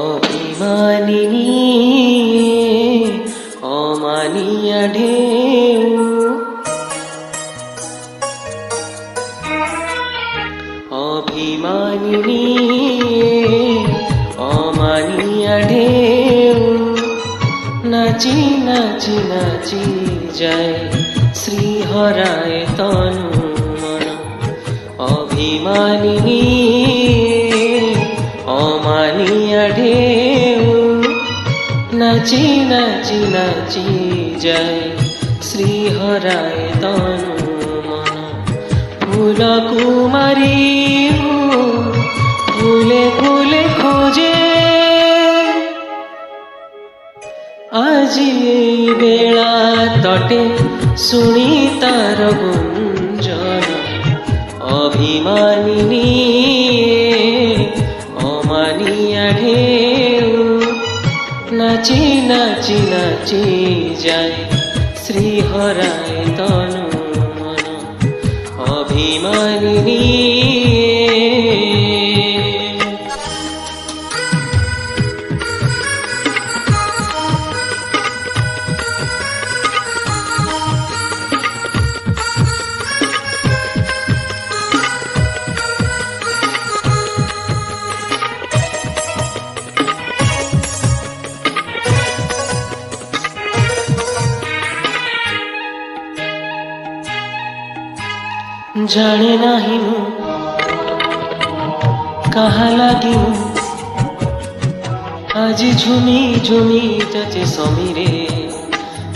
অভিমানিনী অমানিয়া ঢেউ, অভিমানিনী অমানিয়া ঢেউ, নাচি নাচি নাচি যায় শ্রীহরায় তনু মন। অভিমানিনী অমানিয়া ঢেউ, নাচি নাচি নাচি যায় শ্রীহরায় তনু মন। ফুল কুমারী ফুলে ফুলে খোঁজে, আজি এই বেলা তটে শুনি তার গুঞ্জন। অভিমানিনী অমানিয়া ঢেউ, নাচি নাচি নাচি যায় শ্রীহরায় তনু মন। অভিমানিনী জানে নাহি মু কাহা লাগি মু, আজি ঝুমি ঝুমি যাচে সমীরে।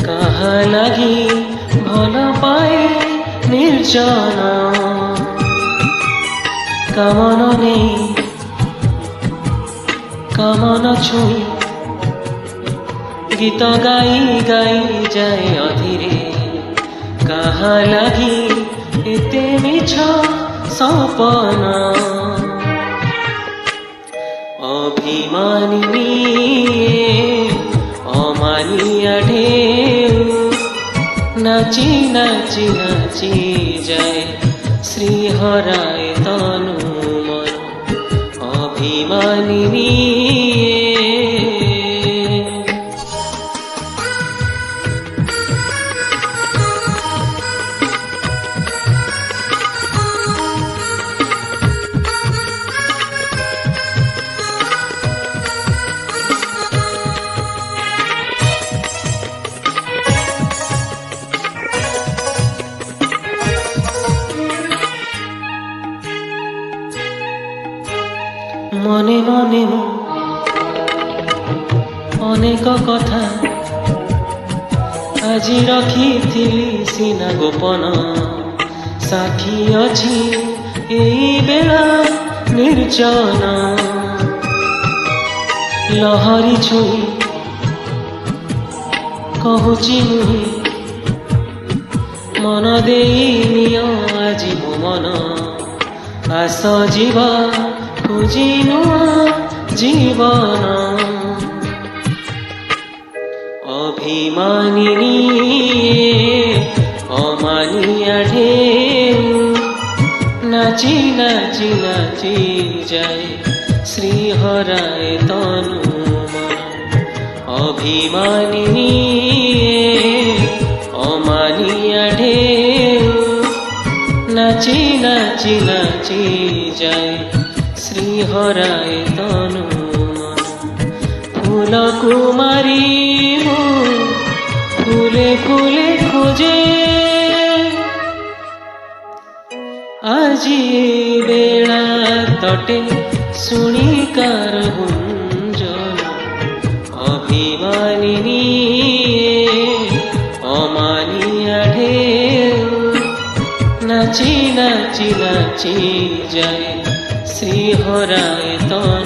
কাহা লাগি ভাল পায়ে নির্জন, কামন নেই কামন ছুঁই, গীত গাই গাই যায় অধীরে। কাহা লাগি এতে মিছ সপন। অভিমানিনী অমানিয়া ঢেউ, নাচি নাচি নাচি যায় শ্রীহরায় তনু মন। অভিমানিনী মনে মনে অনেক কথা আজি রখিথিলি সিনা গোপন। সাক্ষী অছি এই বেলা নির্জন, লহরি ছুঁই কহুচি মুহি, মন দেই নিয় আজি মো মন। আস জীব খুঁজি নূয়া জীবন। অভিমানিনী অমানিয়া ঢেউ, নাচি নাচি নাচি যায় শ্রীহরায় তনু মন। অভিমানিনী অমানিয়া ঢেউ, নাচি নাচি নাচি যায় শ্রীহরায় তনু মন। ফুল কুমারী ফুলে ফুলে খোঁজে, আজি বেলা তটে শুনি কার গুঞ্জন। অভিমানিনী অমানিয়া ঢেউ, নাচি নাচি নাচি যায় শ্রীহরায় তনু।